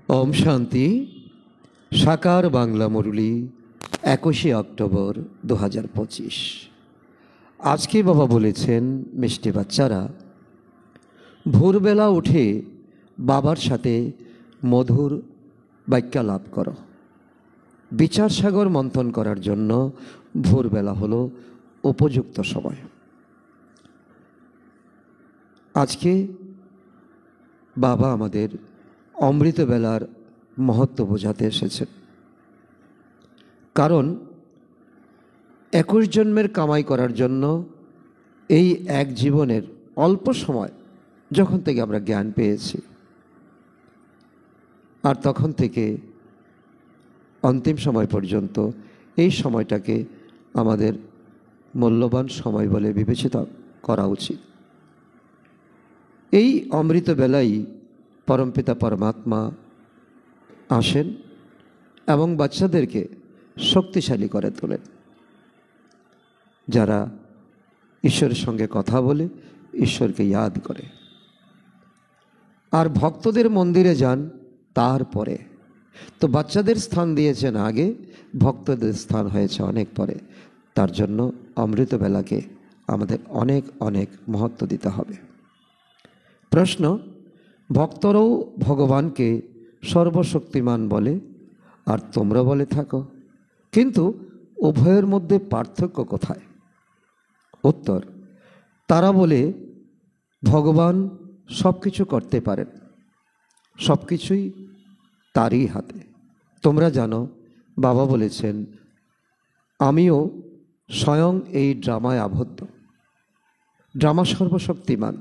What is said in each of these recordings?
ওম শান্তি। সাকার বাংলা মুরলী 21 অক্টোবর 2025। আজকে বাবা বলেছেন, মিষ্টি বাচ্চারা, ভোরবেলা উঠে বাবার সাথে মধুর বাক্যালাপ করো। বিচার সাগর মন্থন করার জন্য ভোরবেলা হলো উপযুক্ত সময়। আজকে বাবা আমাদের অমৃতবেলার মহত্ব বোঝাতে এসেছেন। কারণ 21 জন্মের কামাই করার জন্য এই এক জীবনের অল্প সময় যখন থেকে আমরা জ্ঞান পেয়েছি, আর তখন থেকে অন্তিম সময় পর্যন্ত এই সময়টাকে আমাদের মূল্যবান সময় বলে বিবেচিত করা উচিত। এই অমৃত বেলায় পরমপিতা পরমাত্মা আসেন এবং বাচ্চাদেরকে শক্তিশালী করে তোলেন। যারা ঈশ্বরের সঙ্গে কথা বলে, ঈশ্বরকে ইয়াদ করে, আর ভক্তদের মন্দিরে যান তারপরে। তো বাচ্চাদের স্থান দিয়েছেন আগে, ভক্তদের স্থান হয়েছে অনেক পরে। তার জন্য অমৃতবেলাকে আমাদের অনেক অনেক মহত্ব দিতে হবে। প্রশ্ন: ভক্তরাও ভগবানকে সর্বশক্তিমান বলে আর তোমরা বলে থাকো, কিন্তু উভয়ের মধ্যে পার্থক্য কোথায়? উত্তর: তারা বলে ভগবান সব কিছু করতে পারেন, সব কিছুই তারই হাতে। তোমরা জানো, বাবা বলেছেন, আমিও স্বয়ং এই ড্রামায় আবদ্ধ। ড্রামা সর্বশক্তিমান।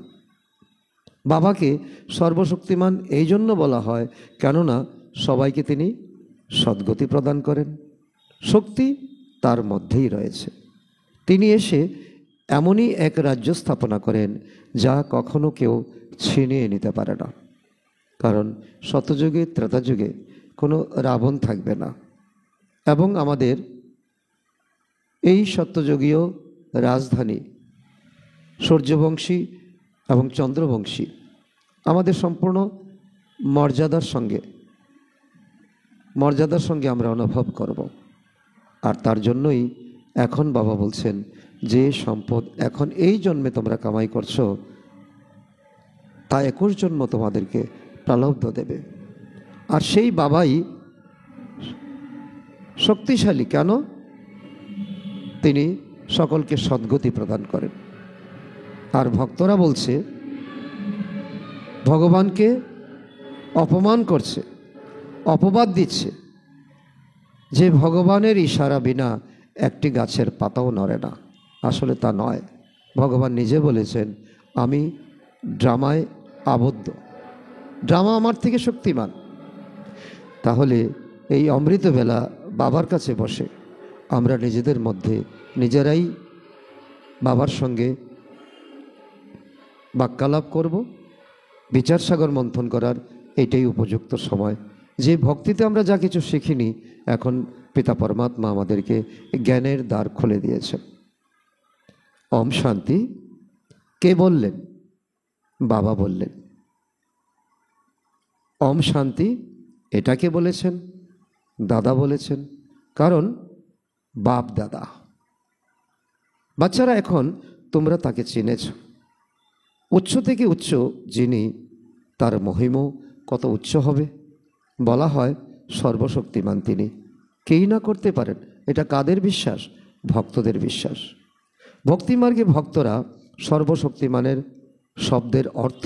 বাবাকে সর্বশক্তিমান এই জন্য বলা হয় কেননা সবাইকে তিনি সদ্গতি প্রদান করেন। শক্তি তার মধ্যেই রয়েছে। তিনি এসে এমনই এক রাজ্য স্থাপনা করেন যা কখনো কেউ ছিনিয়ে নিতে পারে না। কারণ সত্যযুগে, ত্রেতাযুগে কোনো রাবণ থাকবে না। এবং আমাদের এই সত্যযুগীয় রাজধানী সূর্যবংশী এবং চন্দ্রবংশী আমাদের সম্পূর্ণ মর্যাদার সঙ্গে আমরা অনুভব করব। আর তার জন্যই এখন বাবা বলছেন, যে সম্পদ এখন এই জন্মে তোমরা কামাই করছো, তা 21 জন্ম তোমাদেরকে প্রালব্ধ দেবে। আর সেই বাবাই শক্তিশালী। কেন? তিনি সকলকে সদ্গতি প্রদান করেন। আর ভক্তরা বলছে ভগবানকে অপমান করছে, অপবাদ দিচ্ছে, যে ভগবানের ইশারা বিনা একটি গাছের পাতাও নড়ে না। আসলে তা নয়। ভগবান নিজে বলেছেন, আমি ড্রামায় আবদ্ধ, ড্রামা আমার থেকে শক্তিমান। তাহলে এই অমৃতবেলা বাবার কাছে বসে আমরা নিজেদের মধ্যে নিজেরাই বাবার সঙ্গে বাক্যালাপ করব। বিচার সাগর মন্থন করার এটাই উপযুক্ত সময়। যে ভক্তিতে আমরা যা কিছু শিখিনি, এখন পিতা পরমাত্মা আমাদেরকে জ্ঞানের দ্বার খুলে দিয়েছেন। ওম শান্তি। কে বললেন? বাবা বললেন। ওম শান্তি এটাকে বলেছেন, দাদা বলেছেন। কারণ বাপ দাদা। বাচ্চারা, এখন তোমরা তাকে চিনেছ। উচ্চ থেকে উচ্চ যিনি, তার মহিমা কত উচ্চ হবে। বলা হয় সর্বশক্তিমান তিনি, কেই না করতে পারেন। এটা কাদের বিশ্বাস? ভক্তদের বিশ্বাস। ভক্তিমার্গে ভক্তরা সর্বশক্তিমানের শব্দের অর্থ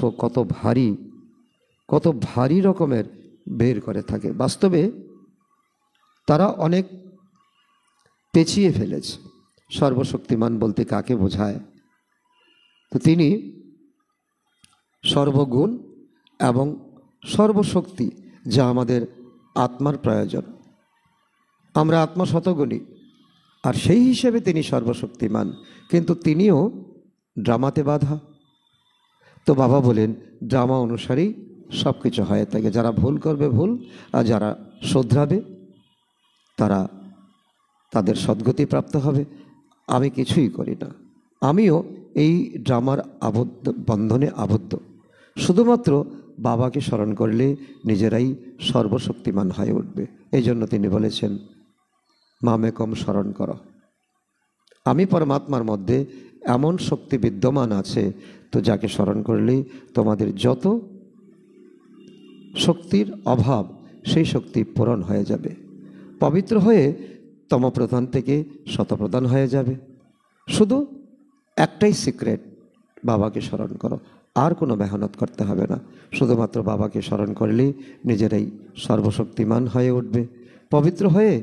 কত ভারী রকমের বের করে থাকে। বাস্তবে তারা অনেক পেঁচিয়ে ফেলেছে। সর্বশক্তিমান বলতে কাকে বোঝায়? তো তিনি সর্বগুণ এবং সর্বশক্তি, যা আমাদের আত্মার প্রয়োজন। আমরা আত্মা শতগুণী, আর সেই হিসেবে তিনি সর্বশক্তিমান। কিন্তু তিনিও ড্রামাতে বাধা। তো বাবা বলেন, ড্রামা অনুসারেই সব কিছু হয়ে থাকে। যারা ভুল করবে ভুল, আর যারা শোধরাবে তারা তাদের সদ্গতি প্রাপ্ত হবে। আমি কিছুই করি না। আমিও এই ড্রামার বন্ধনে আবদ্ধ। শুধুমাত্র বাবাকে স্মরণ করলে নিজেরাই সর্বশক্তিমান হয়ে উঠবে। এই জন্য তিনি বলেছেন, মামেকম স্মরণ করো। আমি পরমাত্মার মধ্যে এমন শক্তি বিদ্যমান আছে, তো যাকে স্মরণ করলেই তোমাদের যত শক্তির অভাব সেই শক্তি পূরণ হয়ে যাবে। পবিত্র হয়ে তমপ্রধান থেকে শতপ্রধান হয়ে যাবে। শুধু একটাই সিক্রেট, বাবাকে স্মরণ করো, আর কোনো মেহনত করতে হবে না। শুধুমাত্র বাবাকে স্মরণ করলেই নিজেরাই সর্বশক্তিমান হয়ে উঠবে। পবিত্র হয়ে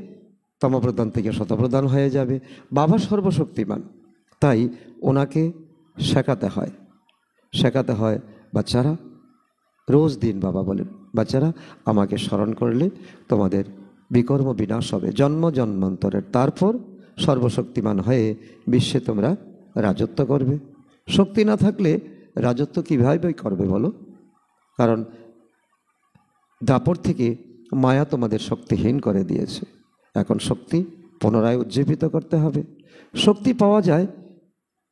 তমপ্রধান থেকে শতপ্রধান হয়ে যাবে। বাবা সর্বশক্তিমান, তাই ওনাকে শেখাতে হয় বাচ্চারা। রোজ দিন বাবা বলেন, বাচ্চারা আমাকে স্মরণ করলে তোমাদের বিকর্ম বিনাশ হবে জন্ম জন্মান্তরের, তারপর সর্বশক্তিমান হয়ে বিশ্বে তোমরা রাজত্ব করবে। শক্তি না থাকলে রাজত্ব কীভাবে করবে বলো? কারণ দাপর থেকে মায়া তোমাদের শক্তিহীন করে দিয়েছে। এখন শক্তি পুনরায় উজ্জীবিত করতে হবে। শক্তি পাওয়া যায়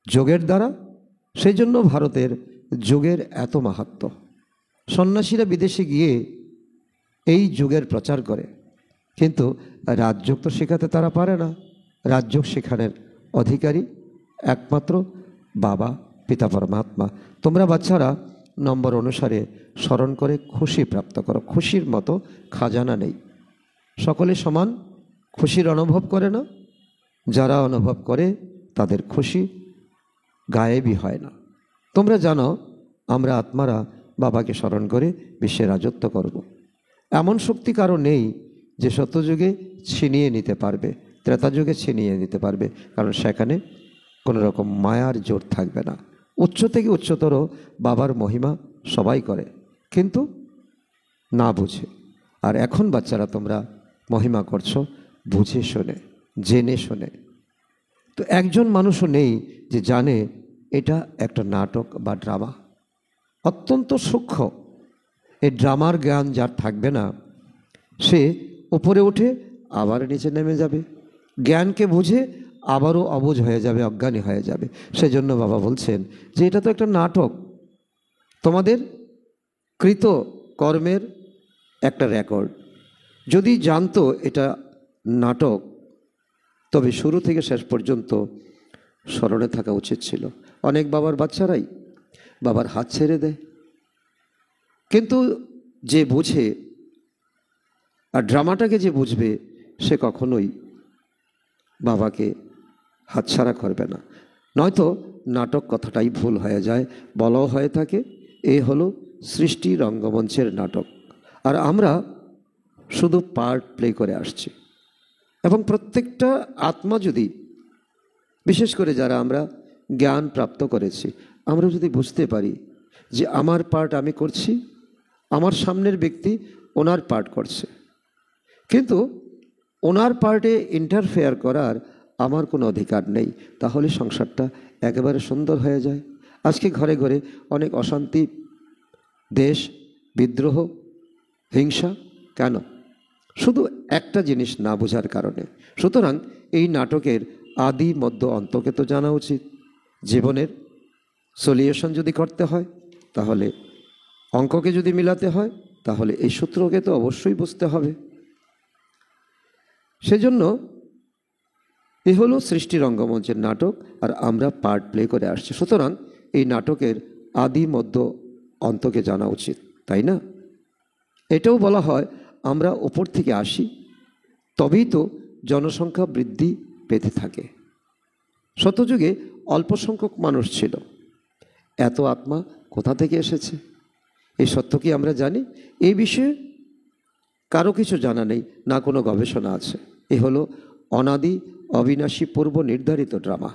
যোগের দ্বারা। সেই জন্য ভারতের যোগের এত মাহাত্ম্য। সন্ন্যাসীরা বিদেশে গিয়ে এই যুগের প্রচার করে, কিন্তু রাজযোগ তো শেখাতে তারা পারে না। রাজযোগ শেখানোর অধিকারী একমাত্র বাবা পিতা পরমাত্মা। তোমরা বাচ্চারা নম্বর অনুসারে স্মরণ করে খুশি প্রাপ্ত করো। খুশির মতো খাজানা নেই। সকলে সমান খুশির অনুভব করে না। যারা অনুভব করে তাদের খুশি গায়েবই হয় না। তোমরা জানো আমরা আত্মারা বাবাকে স্মরণ করে বিশ্বে রাজত্ব করব। এমন শক্তি কারো নেই যে সত্যযুগে ছিনিয়ে নিতে পারবে, ত্রেতাযুগে ছিনিয়ে নিতে পারবে, কারণ সেখানে কোনো রকম মায়ার জোর থাকবে না। উচ্চ থেকে উচ্চতর বাবার মহিমা সবাই করে, কিন্তু না বুঝে। আর এখন বাচ্চারা তোমরা মহিমা করছো বুঝে শুনে, জেনে শুনে। তো একজন মানুষও নেই যে জানে এটা একটা নাটক বা ড্রামা। অত্যন্ত সূক্ষ্ম এই ড্রামার জ্ঞান যার থাকবে না, সে উপরে উঠে আবার নিচে নেমে যাবে। জ্ঞানকে বুঝে আবারও অবুঝ হয়ে যাবে, অজ্ঞানী হয়ে যাবে। সেজন্য বাবা বলছেন যে এটা তো একটা নাটক, তোমাদের কৃত কর্মের একটা রেকর্ড। যদি জানতো এটা নাটক, তবে শুরু থেকে শেষ পর্যন্ত স্মরণে থাকা উচিত ছিল। অনেক বাবার বাচ্চারাই বাবার হাত ছেড়ে দেয়, কিন্তু যে বুঝে আর ড্রামাটাকে যে বুঝবে সে কখনোই বাবাকে হাতছাড়া করবে না। নয়তো নাটক কথাটাই ভুল হয়ে যায়। বলাও হয়ে থাকে এ হলো সৃষ্টি রঙ্গমঞ্চের নাটক, আর আমরা শুধু পার্ট প্লে করে আসছি। এবং প্রত্যেকটা আত্মা যদি, বিশেষ করে যারা আমরা জ্ঞান প্রাপ্ত করেছি, আমরা যদি বুঝতে পারি যে আমার পার্ট আমি করছি, আমার সামনের ব্যক্তি ওনার পার্ট করছে, কিন্তু ওনার পার্টে ইন্টারফেয়ার করার আমার কোনো অধিকার নেই, তাহলে সংসারটা একেবারে সুন্দর হয়ে যায়। আজকে ঘরে ঘরে অনেক অশান্তি, দেশ বিদ্রোহ, হিংসা, কেন? শুধু একটা জিনিস না বোঝার কারণে। সুতরাং এই নাটকের আদি মধ্য অন্তকে তো জানা উচিত। জীবনের সলিউশন যদি করতে হয়, তাহলে অঙ্ককে যদি মিলাতে হয়, তাহলে এই সূত্রকে তো অবশ্যই বুঝতে হবে। সেজন্য এ হলো সৃষ্টি রঙ্গমঞ্চের নাটক, আর আমরা পার্ট প্লে করে আসছি। সুতরাং এই নাটকের আদি মধ্য অন্তকে জানা উচিত, তাই না? এটাও বলা হয় আমরা ওপর থেকে আসি, তবেই তো জনসংখ্যা বৃদ্ধি পেতে থাকে। সত্যযুগে অল্প সংখ্যক মানুষ ছিল, এত আত্মা কোথা থেকে এসেছে এই সত্য কি আমরা জানি? এই বিষয়ে কারো কিছু জানা নেই, না কোনো গবেষণা আছে। এ হলো অনাদি অবিনাশী পূর্ব নির্ধারিত ড্রামা,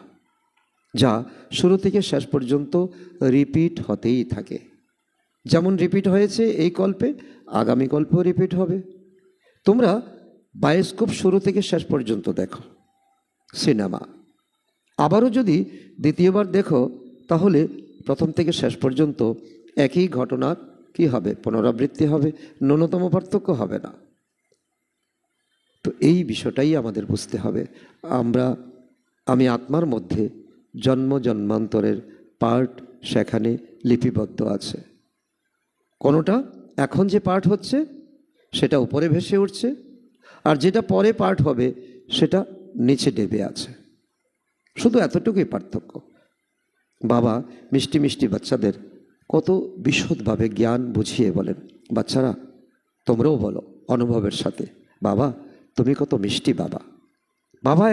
যা শুরু থেকে শেষ পর্যন্ত রিপিট হতেই থাকে। যেমন রিপিট হয়েছে এই কল্পে, আগামী কল্পেও রিপিট হবে। তোমরা বায়োস্কোপ শুরু থেকে শেষ পর্যন্ত দেখো, সিনেমা আবারও যদি দ্বিতীয়বার দেখো, তাহলে প্রথম থেকে শেষ পর্যন্ত একই ঘটনার কি হবে? পুনরাবৃত্তি হবে, ন্যূনতম পার্থক্য হবে না। তো এই বিষয়টাই আমাদের বুঝতে হবে। আমি আত্মার মধ্যে জন্ম জন্মান্তরের পার্ট সেখানে লিপিবদ্ধ আছে। কোনোটা এখন যে পাঠ হচ্ছে সেটা উপরে ভেসে উঠছে, আর যেটা পরে পাঠ হবে সেটা নিচে ডেবে আছে। শুধু এতটুকুই পার্থক্য। বাবা মিষ্টি মিষ্টি বাচ্চাদের কত বিশদভাবে জ্ঞান বুঝিয়ে বলেন, বাচ্চারা তোমরাও বলো অনুভবের সাথে, বাবা তুমি কত মিষ্টি বাবা। বাবা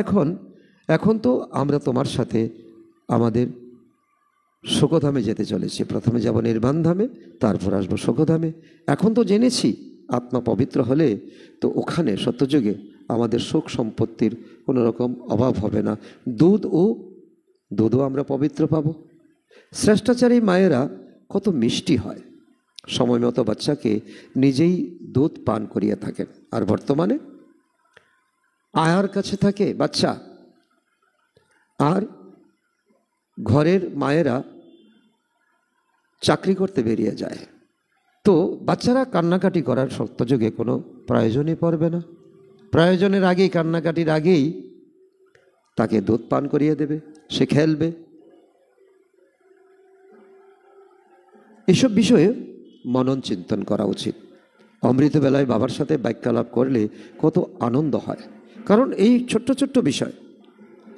এখন তো আমরা তোমার সাথে আমাদের শোকধামে যেতে চলেছি। প্রথমে যাব নির্বাণ ধামে, তারপর আসবো শোকধামে। এখন তো জেনেছি আত্মা পবিত্র হলে তো ওখানে সত্যযুগে আমাদের সুখ সম্পত্তির কোনো রকম অভাব হবে না। দুধও আমরা পবিত্র পাব। শ্রেষ্ঠাচারী মায়েরা কত মিষ্টি হয়, সময় মতো বাচ্চাকে নিজেই দুধ পান করিয়ে থাকেন। আর বর্তমানে আয়ার কাছে থাকে বাচ্চা, আর ঘরের মায়েরা চাকরি করতে বেরিয়ে যায়। তো বাচ্চারা কান্নাকাটি করার সত্যযুগে কোনো প্রয়োজনই পড়বে না। প্রয়োজনের আগেই, কান্নাকাটির আগেই তাকে দুধ পান করিয়ে দেবে, সে খেলবে। এসব বিষয়ে মনন চিন্তন করা উচিত। অমৃতবেলায় বাবার সাথে বাক্যালাপ করলে কত আনন্দ হয়, কারণ এই ছোট্ট ছোট্ট বিষয়।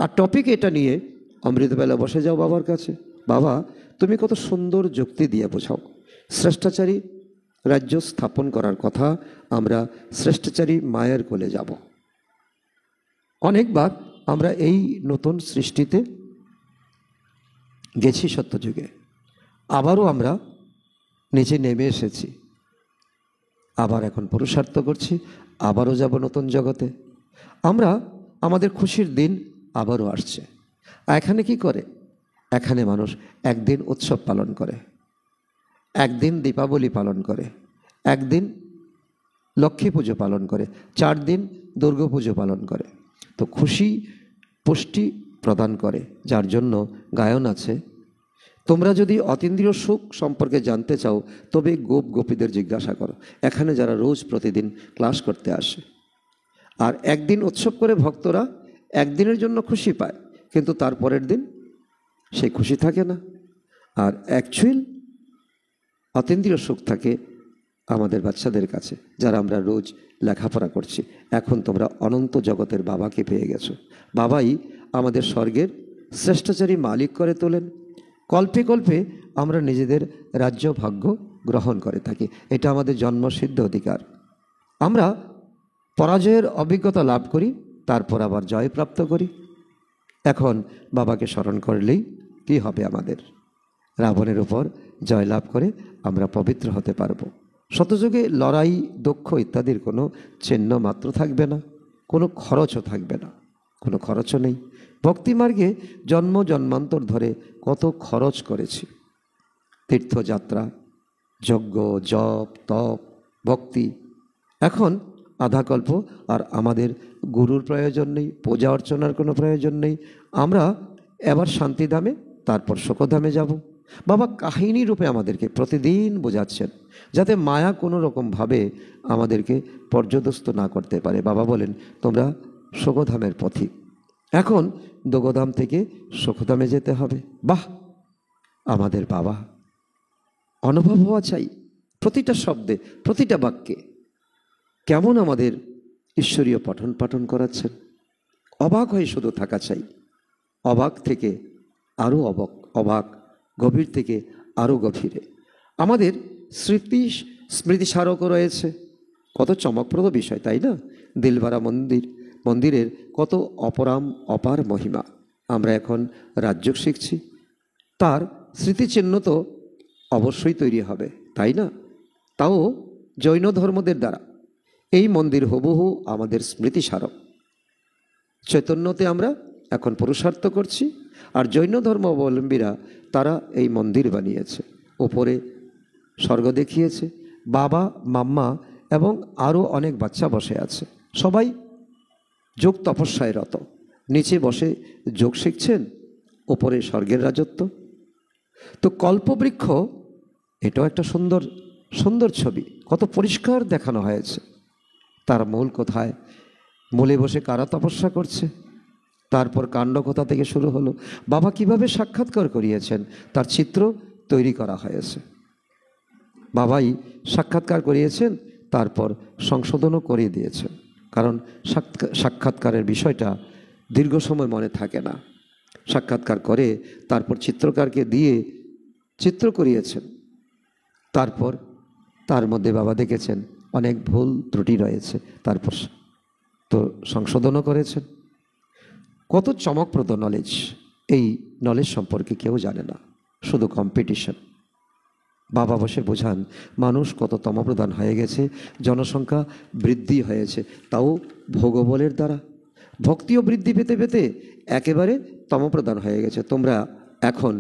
আর টপিক এটা নিয়ে অমৃতবেলা বসে যাও বাবার কাছে, বাবা তুমি কত সুন্দর যুক্তি দিয়ে বোঝাও। শ্রেষ্ঠাচারী রাজ্য স্থাপন করার কথা, আমরা শ্রেষ্ঠাচারী মায়ের কোলে যাব। অনেকবার আমরা এই নতুন সৃষ্টিতে গেছি সত্যযুগে, আবারও আমরা নিচে নেমে এসেছি, আবার এখন পুরুষার্থ করছি, আবারও যাব নতুন জগতে। আমরা আমাদের খুশির দিন আবারও আসছে। এখানে কি করে? এখানে মানুষ একদিন উৎসব পালন করে, একদিন দীপাবলি পালন করে, একদিন লক্ষ্মী পুজো পালন করে, 4 দিন দুর্গা পুজো পালন করে। তো খুশি পুষ্টি প্রদান করে, যার জন্য গায়ন আছে। তোমরা যদি অতীন্দ্রিয় সুখ সম্পর্কে জানতে চাও তবে গোপীদের জিজ্ঞাসা করো। এখানে যারা রোজ প্রতিদিন ক্লাস করতে আসে, আর একদিন উৎসব করে ভক্তরা একদিনের জন্য খুশি পায়, কিন্তু তার পরের দিন সেই খুশি থাকে না। আর অ্যাকচুয়াল অতীন্দ্রিয় সুখ থাকে আমাদের বাচ্চাদের কাছে, যারা আমরা রোজ লেখাপড়া করছি। এখন তোমরা অনন্ত জগতের বাবাকে পেয়ে গেছো। বাবাই আমাদের স্বর্গের শ্রেষ্ঠচারী মালিক করে তোলেন। কল্পে কল্পে আমরা নিজেদের রাজ্য ভাগ্য গ্রহণ করে থাকি, এটা আমাদের জন্মসিদ্ধ অধিকার। আমরা পরাজয়ের অভিজ্ঞতা লাভ করি, তারপর আবার জয় প্রাপ্ত করি। এখন বাবাকে স্মরণ করলেই কি হবে? আমাদের রাবণের উপর জয় লাভ করে আমরা পবিত্র হতে পারবো। শতযুগে লড়াই, দক্ষ ইত্যাদির কোনো চিহ্ন মাত্র থাকবে না, কোনো খরচও থাকবে না, কোনো খরচও নেই। ভক্তিমার্গে জন্ম জন্মান্তর ধরে কত খরচ করেছি, তীর্থযাত্রা, যজ্ঞ, জপ, তপ, ভক্তি। এখন আধাকল্প আর আমাদের গুরুর প্রয়োজন নেই, পূজা অর্চনার কোনো প্রয়োজন নেই। আমরা এবার শান্তিধামে, তারপর শোকধামে যাব। বাবা কাহিনী রূপে আমাদেরকে প্রতিদিন বোঝাচ্ছেন, যাতে মায়া কোনো রকমভাবে আমাদেরকে পর্যদস্ত না করতে পারে। বাবা বলেন তোমরা শোকধামের পথিক, এখন দোগধাম থেকে শোকধামে যেতে হবে। বাহ, আমাদের বাবা অনুভব হওয়া চাই প্রতিটা শব্দে, প্রতিটা বাক্যে। কেমন আমাদের ঈশ্বরীয় পঠন পাঠন করাচ্ছেন, অবাক হয়ে শুধু থাকা চাই। অবাক থেকে আরও অবাক, গভীর থেকে আরও গভীরে। আমাদের স্মৃতিস্মারকও রয়েছে, কত চমকপ্রদ বিষয়, তাই না? দিলবারা মন্দিরের কত অপার মহিমা। আমরা এখন রাজ্য শিখছি, তার স্মৃতিচিহ্ন তো অবশ্যই তৈরি হবে, তাই না? তাও জৈন ধর্মদের দ্বারা। এই মন্দির হুবহু আমাদের স্মৃতিস্মারক। চৈতন্যতে আমরা এখন পুরুষার্থ করছি, আর জৈন ধর্ম অবলম্বীরা তারা এই মন্দির বানিয়েছে, ওপরে স্বর্গ দেখিয়েছে। বাবা, মাম্মা এবং আরও অনেক বাচ্চা বসে আছে, সবাই যোগ তপস্যায় রত। নিচে বসে যোগ শিখছেন, ওপরে স্বর্গের রাজত্ব। তো কল্পবৃক্ষ, এটাও একটা সুন্দর সুন্দর ছবি, কত পরিষ্কার দেখানো হয়েছে। তার মূল কোথায়, মূলে বসে কারা তপস্যা করছে, তারপর কাণ্ড কোথা থেকে শুরু হলো, বাবা কিভাবে সাক্ষাৎকার করিয়েছেন, তার চিত্র তৈরি করা হয়েছে। বাবাই সাক্ষাৎকার করিয়েছেন, তারপর সংশোধনও করিয়ে দিয়েছেন। কারণ সাক্ষাৎকারের বিষয়টা দীর্ঘ সময় মনে থাকে না। সাক্ষাৎকার করে তারপর চিত্রকারকে দিয়ে চিত্র করিয়েছেন, তারপর তার মধ্যে বাবা দেখেছেন অনেক ভুল ত্রুটি রয়েছে, তারপর তো সংশোধনও করেছেন। কত চমকপ্রদ নলেজ! এই নলেজ সম্পর্কে কেউ জানে না, শুধু কম্পিটিশন। বাবা বসে বোঝান মানুষ কত তমপ্রধান হয়ে গেছে, জনসংখ্যা বৃদ্ধি হয়েছে, তাও ভোগবলের দ্বারা। ভক্তিও বৃদ্ধি পেতে পেতে একেবারে তমপ্রধান হয়ে গেছে। তোমরা এখন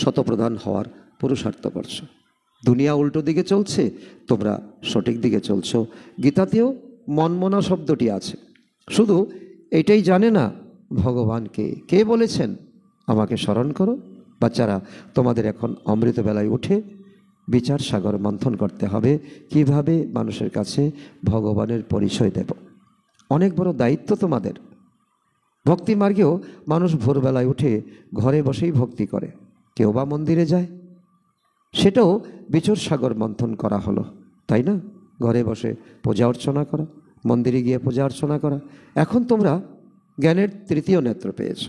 শতপ্রধান হওয়ার পুরুষার্থ করছো। দুনিয়া উল্টো দিকে চলছে, তোমরা সঠিক দিকে চলছো। গীতাতেও মনমনা শব্দটি আছে। শুধু এটাই জানে না ভগবানকে কে বলেছেন আমাকে স্মরণ করো। বাচ্চারা, তোমাদের এখন অমৃতবেলায় উঠে বিচার সাগর মন্থন করতে হবে, কিভাবে মানুষের কাছে ভগবানের পরিচয় দেব। অনেক বড় দায়িত্ব তোমাদের। ভক্তি মার্গেও মানুষ ভোরবেলায় উঠে ঘরে বসেই ভক্তি করে, কেউ বা মন্দিরে যায়, সেটাও বিচার সাগর মন্থন করা হলো, তাই না? ঘরে বসে পূজা অর্চনা করা, মন্দিরে গিয়ে পূজা অর্চনা করা। এখন তোমরা জ্ঞানের তৃতীয় নেত্র পেয়েছ,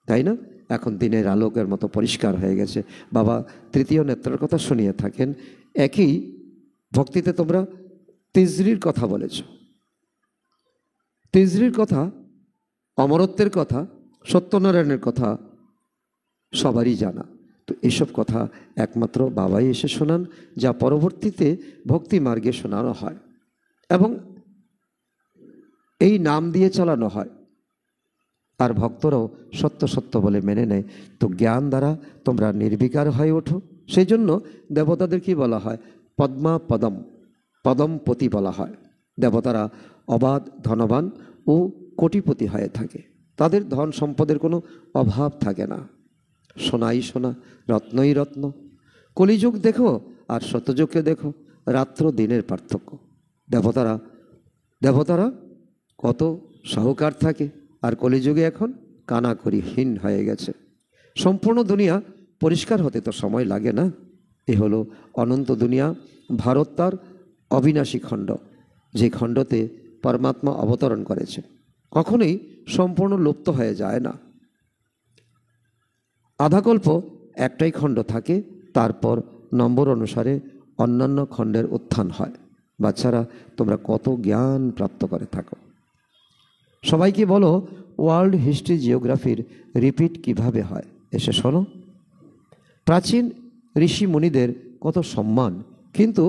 তাই না? এখন দিনের আলোকের মতো পরিষ্কার হয়ে গেছে। বাবা তৃতীয় নেত্রের কথা শুনিয়ে থাকেন। একই ভক্তিতে তোমরা তিজরির কথা বলেছ। তিজরির কথা, অমরত্বের কথা, সত্যনারায়ণের কথা সবারই জানা। তো এসব কথা একমাত্র বাবাই এসে শোনান, যা পরবর্তীতে ভক্তি মার্গে শোনানো হয় এবং এই নাম দিয়ে চালানো হয়। আর ভক্তরাও সত্য সত্য বলে মেনে নেয়। তো জ্ঞান দ্বারা তোমরা নির্বিকার হয়ে ওঠো। সেই জন্য দেবতাদের কি বলা হয়? পদ্মা পদম, পদমপতি বলা হয়। দেবতারা অবাধ ধনবান ও কোটিপতি হয়ে থাকে। তাদের ধন সম্পদের কোনো অভাব থাকে না। সোনাই সোনা, রত্নই রত্ন। কলিযুগ দেখো আর সত্যযুগকে দেখো, রাত্র দিনের পার্থক্য। দেবতারা কত সাহুকার থাকে, আর কলিযুগে এখন কানাকড়িহীন হয়ে গেছে। সম্পূর্ণ দুনিয়া পরিষ্কার হতে তো সময় লাগে না। এ হলো অনন্ত দুনিয়া। ভারত তার অবিনাশী খণ্ড, যে খণ্ডতে পরমাত্মা অবতরণ করেছে, কখনোই সম্পূর্ণ লুপ্ত হয়ে যায় না। আধাকল্প একটাই খণ্ড থাকে, তারপর নম্বর অনুসারে অন্যান্য খণ্ডের উত্থান হয়। বাচ্চারা, তোমরা কত জ্ঞান প্রাপ্ত করে থাকো। সবাইকে বলো ওয়ার্ল্ড হিস্ট্রি জিওগ্রাফির রিপিট কিভাবে হয়, এসে শোনো। প্রাচীন ঋষি মুনিদের কত সম্মান, কিন্তু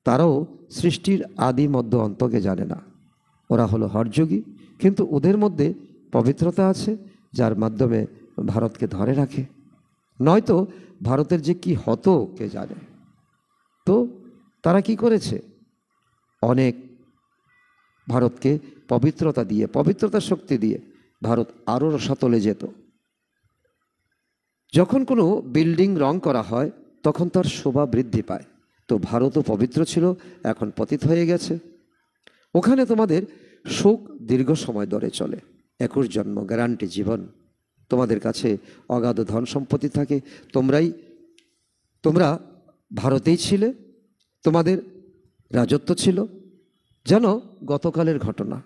তারাও সৃষ্টির আদি মধ্য অন্তকে জানে না। ওরা হলো হঠযোগী, কিন্তু ওদের মধ্যে পবিত্রতা আছে, যার মাধ্যমে ভারতকে ধরে রাখে। নয়তো ভারতের যে কি হতো কে জানে। তো তারা কি করেছে? অনেক ভারতকে পবিত্রতা দিয়ে, পবিত্রতার শক্তি দিয়ে ভারত আরও রসাতলে যেত। যখন কোনো বিল্ডিং রং করা হয় তখন তার শোভা বৃদ্ধি পায়। তো ভারতও পবিত্র ছিল, এখন পতিত হয়ে গেছে। ওখানে তোমাদের সুখ দীর্ঘ সময় ধরে চলে, 21 জন্ম গ্যারান্টি জীবন। তোমাদের কাছে অগাধ ধন সম্পত্তি থাকে। তোমরা ভারতেই ছিলে, তোমাদের রাজত্ব ছিল। যেন গতকালের ঘটনা,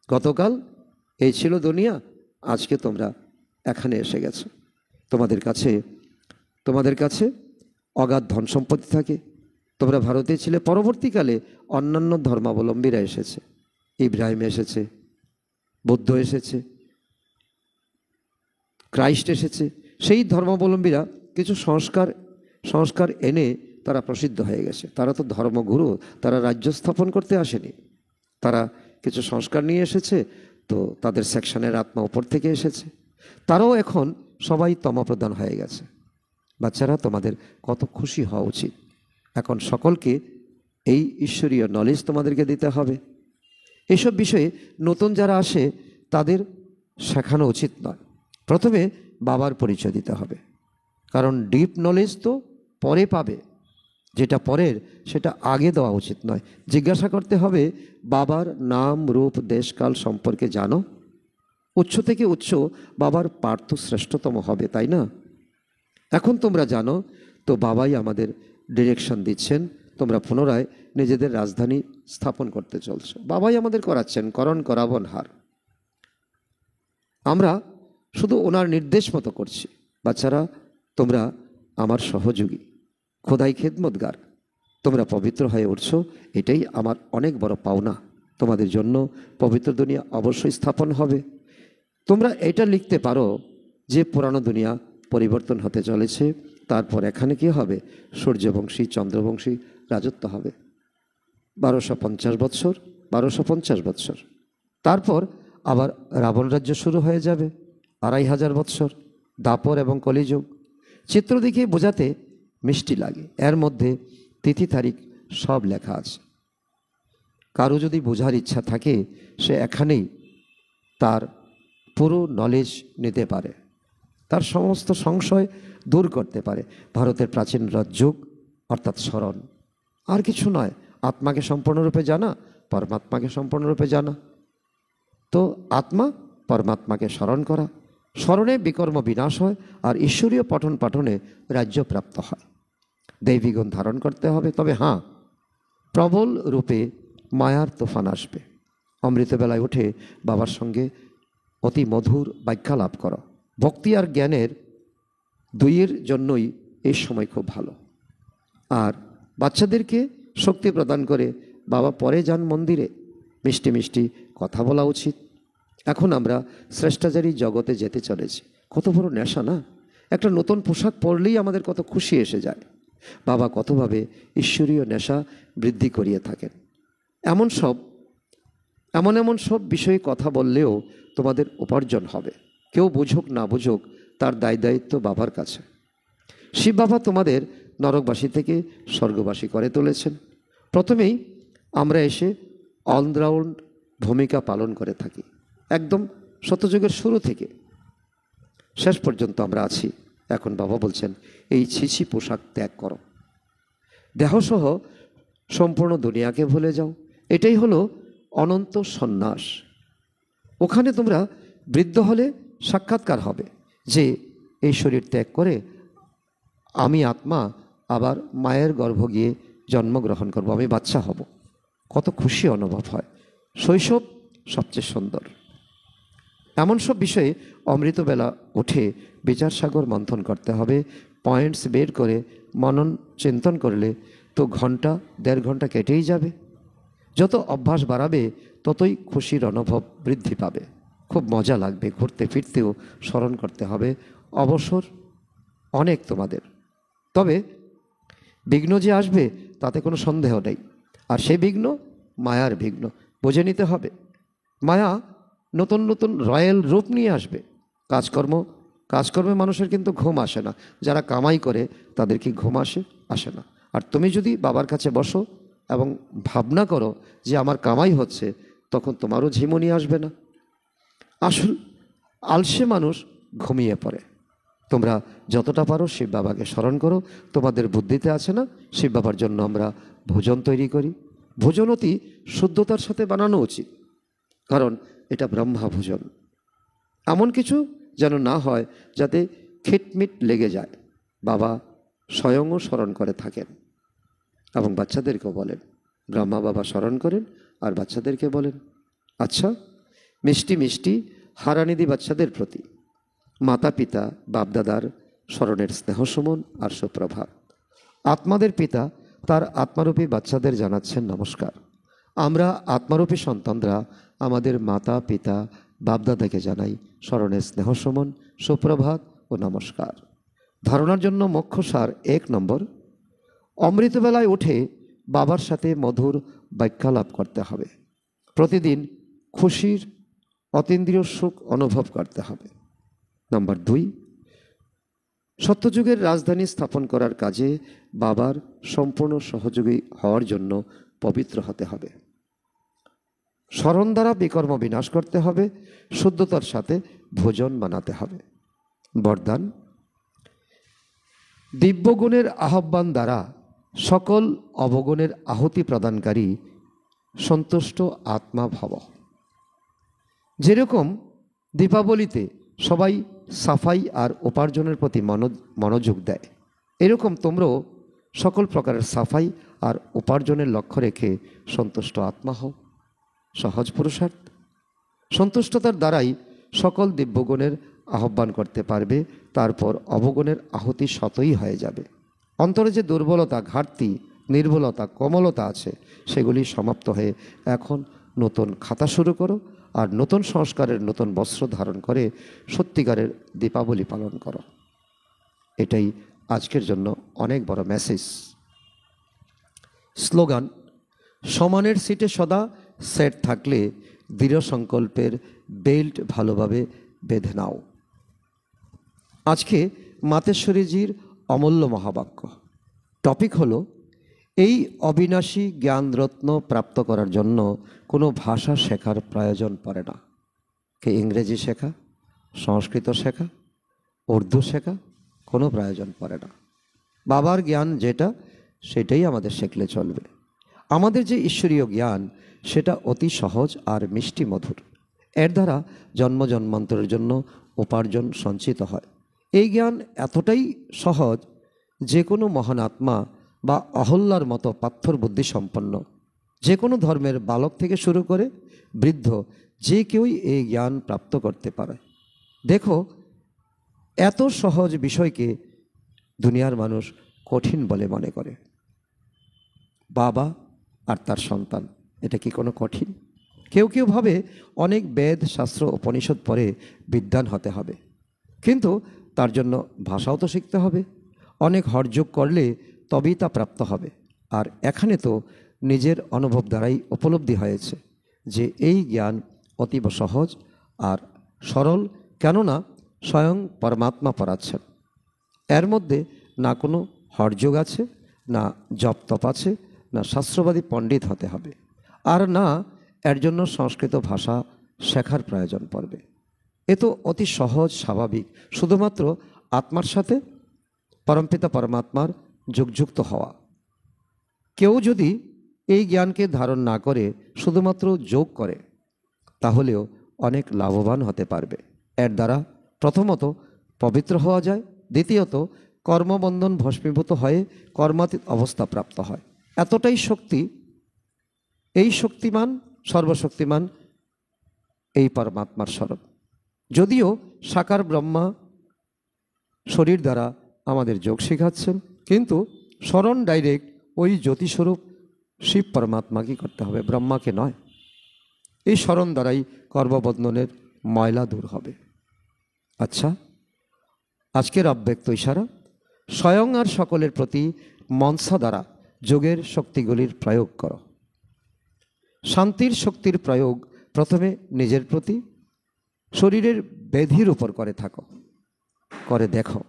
গতকাল এই ছিল দুনিয়া, আজকে তোমরা এখানে এসে গেছো। তোমাদের কাছে অগাধ ধন সম্পত্তি থাকে। তোমরা ভারতে ছিলে, পরবর্তীকালে অন্যান্য ধর্মাবলম্বীরা এসেছে। ইব্রাহিম এসেছে, বুদ্ধ এসেছে, ক্রাইস্ট এসেছে। সেই ধর্মাবলম্বীরা কিছু সংস্কার এনে তারা প্রসিদ্ধ হয়ে গেছে। তারা তো ধর্মগুরু, তারা রাজ্য স্থাপন করতে আসেনি। তারা কিছু সংস্কার নিয়ে এসেছে, তো তাদের সেকশনের আত্মা উপর থেকে এসেছে। তারাও এখন সবাই তমপ্রধান হয়ে গেছে। বাচ্চারা, তোমাদের কত খুশি হওয়া উচিত। এখন সকলকে এই ঈশ্বরীয় নলেজ তোমাদেরকে দিতে হবে। এসব বিষয়ে নতুন যারা আসে তাদের শেখানো উচিত নয়। প্রথমে বাবার পরিচয় দিতে হবে, কারণ ডিপ নলেজ তো পরে পাবে। যেটা পরের সেটা আগে দেওয়া উচিত নয়। জিজ্ঞাসা করতে হবে, বাবার নাম রূপ দেশকাল সম্পর্কে জানো। উচ্চ থেকে উচ্চ বাবার পাঠ তো শ্রেষ্ঠতম হবে, তাই না? এখন তোমরা জানো, তো বাবাই আমাদের ডিরেকশন দিচ্ছেন। তোমরা পুনরায় নিজেদের রাজধানী স্থাপন করতে চলছো। বাবাই আমাদের করাচ্ছেন, করণ করাবন হার। আমরা শুধু ওনার নির্দেশ মতো করছি। বাচ্চারা, তোমরা আমার সহযোগী, খোদাই খেদমতগার, তোমরা পবিত্র হয়ে উঠছো, এটাই আমার অনেক বড় পাওনা। তোমাদের জন্য পবিত্র দুনিয়া অবশ্যই স্থাপন হবে। তোমরা এটা লিখতে পারো যে পুরানো দুনিয়া পরিবর্তন হতে চলেছে, তারপর এখানে কি হবে? সূর্যবংশী চন্দ্রবংশী রাজত্ব হবে 1250 বৎসর, 1250 বৎসর। তারপর আবার রাবণ রাজ্য শুরু হয়ে যাবে 2500 বৎসর, দাপর এবং কলিযুগ। চিত্র দেখে বোঝাতে মিষ্টি লাগে, এর মধ্যে তিথি তারিখ সব লেখা আছে। কারো যদি বোঝার ইচ্ছা থাকে, সে এখানেই তার পুরো নলেজ নিতে পারে, তার সমস্ত সংশয় দূর করতে পারে। ভারতের প্রাচীন যুগ অর্থাৎ স্মরণ, আর কিছু নয়। আত্মাকে সম্পূর্ণরূপে জানা, পরমাত্মাকে সম্পূর্ণরূপে জানা। তো আত্মা পরমাত্মাকে স্মরণ করা, স্মরণে বিকর্ম বিনাশ হয়, আর ঈশ্বরীয় পঠন পাঠনে রাজ্য প্রাপ্ত হয়। দৈবী গুণ ধারণ করতে হবে। তবে হ্যাঁ, প্রবল রূপে মায়ার তুফান আসবে। অমৃতবেলায় উঠে বাবার সঙ্গে অতি মধুর বাক্যালাপ করো। ভক্তি আর জ্ঞানের দুইয়ের জন্যই এই সময় খুব ভালো। আর বাচ্চাদেরকে শক্তি প্রদান করে বাবা পরে যান মন্দিরে, মিষ্টি মিষ্টি কথা বলা উচিত। এখন আমরা শ্রেষ্টাচারী জগতে যেতে চলেছি। কত বড় নেশা না! একটা নতুন পোশাক পরলেই আমাদের কত খুশি এসে যায়। বাবা কতভাবে ঈশ্বরীয় নেশা বৃদ্ধি করিয়ে থাকেন। এমন সব বিষয়ে কথা বললেও তোমাদের উপার্জন হবে। কেউ বুঝুক না বুঝুক, তার দায়িত্ব বাবার কাছে। শিব বাবা তোমাদের নরকবাসী থেকে স্বর্গবাসী করে তুলেছেন। প্রথমেই আমরা এসে অলরাউন্ড ভূমিকা পালন করে থাকি। একদম সত্যযুগের শুরু থেকে শেষ পর্যন্ত আমরা আছি। এখন বাবা বলছেন, এই ছিছি পোশাক ত্যাগ করো, দেহসহ সম্পূর্ণ দুনিয়াকে ভুলে যাও। এটাই হলো অনন্ত সন্ন্যাস। ওখানে তোমরা বৃদ্ধ হলে সাক্ষাৎকার হবে যে এই শরীর ত্যাগ করে আমি আত্মা আবার মায়ের গর্ভ গিয়ে জন্মগ্রহণ করব, আমি বাচ্চা হব। কত খুশি অনুভব হয়। শৈশব সবচেয়ে সুন্দর। এমন সব বিষয়ে অমৃতবেলা উঠে বিচার সাগর মন্থন করতে হবে। পয়েন্টস বের করে মনন চিন্তন করলে তো ঘন্টা 1.5 ঘন্টা কেটেই যাবে। যত অভ্যাস বাড়াবে ততই খুশির অনুভব বৃদ্ধি পাবে। খুব মজা লাগবে। ঘুরতে ফিরতেও স্মরণ করতে হবে। অবসর অনেক তোমাদের। তবে বিঘ্ন যে আসবে তাতে কোনো সন্দেহ নেই। আর সেই বিঘ্ন মায়ার বিঘ্ন, বুঝে নিতে হবে। মায়া নতুন নতুন রয়্যাল রূপ নিয়ে আসবে। কাজকর্মে মানুষের কিন্তু ঘুম আসে না। যারা কামাই করে তাদের কি ঘুম আসে না। আর তুমি যদি বাবার কাছে বসো এবং ভাবনা করো যে আমার কামাই হচ্ছে, তখন তোমারও ঝিমুনি আসবে না। আসল আলসে মানুষ ঘুমিয়ে পড়ে। তোমরা যতটা পারো শিব বাবাকে স্মরণ করো। তোমাদের বুদ্ধিতে আছে না, শিব বাবার জন্য আমরা ভোজন তৈরি করি। ভোজন অতি শুদ্ধতার সাথে বানানো উচিত, কারণ এটা ব্রহ্মা ভোজন। এমন কিছু যেন না হয় যাতে খিটমিট লেগে যায়। বাবা স্বয়ংও স্মরণ করে থাকেন এবং বাচ্চাদেরকেও বলেন। ব্রহ্মা বাবা স্মরণ করেন আর বাচ্চাদেরকে বলেন। আচ্ছা, মিষ্টি মিষ্টি হারানিধি বাচ্চাদের প্রতি মাতা পিতা বাপদাদার স্মরণের স্নেহসুমন আর সুপ্রভাত। আত্মাদের পিতা তার আত্মারূপী বাচ্চাদের জানাচ্ছেন নমস্কার। আমরা আত্মারূপী সন্তানরা আমাদের মাতা পিতা বাপদাদাকে জানাই স্মরণের স্নেহসুমন, সুপ্রভাত ও নমস্কার। ধারণার জন্য মুখ্য সার 1 নম্বর, অমৃতবেলায় উঠে বাবার সাথে মধুর বাক্যালাপ করতে হবে। প্রতিদিন খুশির অতীন্দ্রিয় সুখ অনুভব করতে হবে। নম্বর 2, সত্যযুগের রাজধানী স্থাপন করার কাজে বাবার সম্পূর্ণ সহযোগী হওয়ার জন্য পবিত্র হতে হবে। স্মরণ দ্বারা বিকর্ম বিনাশ করতে হবে। শুদ্ধতার সাথে ভোজন বানাতে হবে। বরদান, দিব্যগুণের আহ্বান দ্বারা সকল অবগুণের আহুতি প্রদানকারী সন্তুষ্ট আত্মা ভব। যেরকম দীপাবলিতে সবাই সাফাই আর উপার্জনের প্রতি মনোযোগ দেয়, এরকম তোমরাও সকল প্রকারের সাফাই আর উপার্জনের লক্ষ্য রেখে সন্তুষ্ট আত্মা হও। সহজ পুরুষার্থ। সন্তুষ্টতার দ্বারাই সকল দিব্যগুণের আহ্বান করতে পারবে, তারপর অবগুণের আহুতি শতই হয়ে যাবে। অন্তরে যে দুর্বলতা, ঘাটতি, নির্বলতা, কোমলতা আছে, সেগুলি সমাপ্ত হয়ে এখন নতুন খাতা শুরু করো, আর নতুন সংস্কারের নতুন বস্ত্র ধারণ করে সত্যিকারের দীপাবলি পালন করো। এটাই আজকের জন্য অনেক বড় মেসেজ। স্লোগান: সমানের সিটে সদা সেট থাকলে দৃঢ় সংকল্পের বেল্ট ভালোভাবে বেঁধে নাও। আজকে মাতেশ্বরীজির অমূল্য মহাবাক্য। টপিক হলো, এই অবিনাশী জ্ঞানরত্ন প্রাপ্ত করার জন্য কোনো ভাষা শেখার প্রয়োজন পড়ে না। কে ইংরেজি শেখা, সংস্কৃত শেখা, উর্দু শেখা কোনো প্রয়োজন পড়ে না। বাবার জ্ঞান যেটা, সেটাই আমাদের শিখলে চলবে। আমাদের যে ঈশ্বরীয় জ্ঞান, সেটা অতি সহজ আর মিষ্টি মধুর। এর দ্বারা জন্ম জন্মান্তরের জন্য উপার্জন সঞ্চিত হয়। এই জ্ঞান এতটাই সহজ, যে কোনো মহান আত্মা বা অহল্যার মতো পাথর বুদ্ধি সম্পন্ন যে কোনো ধর্মের বালক থেকে শুরু করে বৃদ্ধ, যে কেউই এই জ্ঞান প্রাপ্ত করতে পারে। দেখো, এত সহজ বিষয়কে দুনিয়ার মানুষ কঠিন বলে মনে করে। বাবা আর তার সন্তান, এটা কি কোনো কঠিন? কেউ কেউ ভাবে অনেক বেদ, শাস্ত্র, উপনিষদ পড়ে বিদ্বান হতে হবে, কিন্তু তার জন্য ভাষাও তো শিখতে হবে। অনেক হরযোগ করলে তবেই তা প্রাপ্ত হবে। আর এখানে তো নিজের অনুভব দ্বারাই উপলব্ধি হয়েছে যে এই জ্ঞান অতীব সহজ আর সরল, কেননা স্বয়ং পরমাত্মা পড়াচ্ছেন। এর মধ্যে না কোনো হরযোগ আছে, না জপ তপ আছে, না শাস্ত্রবাদী পণ্ডিত হতে হবে, আর না এর জন্য সংস্কৃত ভাষা শেখার প্রয়োজন পড়বে। এ তো অতি সহজ, স্বাভাবিক। শুধুমাত্র আত্মার সাথে পরমপিতা পরমাত্মার যোগযুক্ত হওয়া। কেউ যদি এই জ্ঞানকে ধারণ না করে, শুধুমাত্র যোগ করে, তাহলেও অনেক লাভবান হতে পারবে। এর দ্বারা প্রথমত পবিত্র হওয়া যায়, দ্বিতীয়ত কর্মবন্ধন ভস্মীভূত হয়ে কর্মাতীত অবস্থা প্রাপ্ত হয়। এতটাই শক্তি এই শক্তিমান, সর্বশক্তিমান এই পরমাত্মার স্বরূপ। যদিও সাকার ব্রহ্মা শরীর দ্বারা আমাদের যোগ শেখাচ্ছেন, কিন্তু স্মরণ ডাইরেক্ট ওই জ্যোতিস্বরূপ শিব পরমাত্মাকে করতে হবে, ব্রহ্মাকে নয়। এই স্মরণ দ্বারাই কর্মবন্ধনের ময়লা দূর হবে। আচ্ছা, আজকের অব্যক্ত ইশারা: স্বয়ং আর সকলের প্রতি মনসা দ্বারা যোগের শক্তিগুলির প্রয়োগ করো। শান্তির শক্তির প্রয়োগ প্রথমে নিজের প্রতি, শরীরের ব্যাধির উপর করে থাকো, করে দেখো।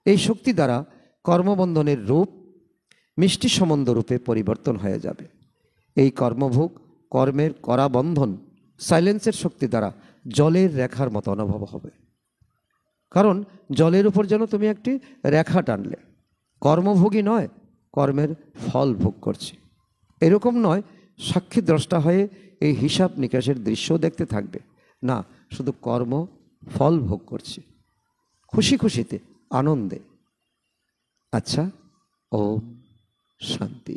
এই শক্তি দ্বারা কর্মবন্ধনের রূপ মিষ্টি সম্বন্ধ রূপে পরিবর্তন হয়ে যাবে। এই কর্মভোগ, কর্মের করাবন্ধন সাইলেন্সের শক্তি দ্বারা জলের রেখার মতো অনুভব হবে। কারণ জলের উপর যেন তুমি একটি রেখা টানলে। কর্মভোগী নয়, কর্মের ফল ভোগ করছে। এরকম নয় সাক্ষী দ্রষ্টা হয়ে এই হিসাব নিকাশের দৃশ্য দেখতে থাকবে, না, শুধু কর্ম ফল ভোগ করছে, খুশি খুশিতে, আনন্দে। আচ্ছা, ওম শান্তি।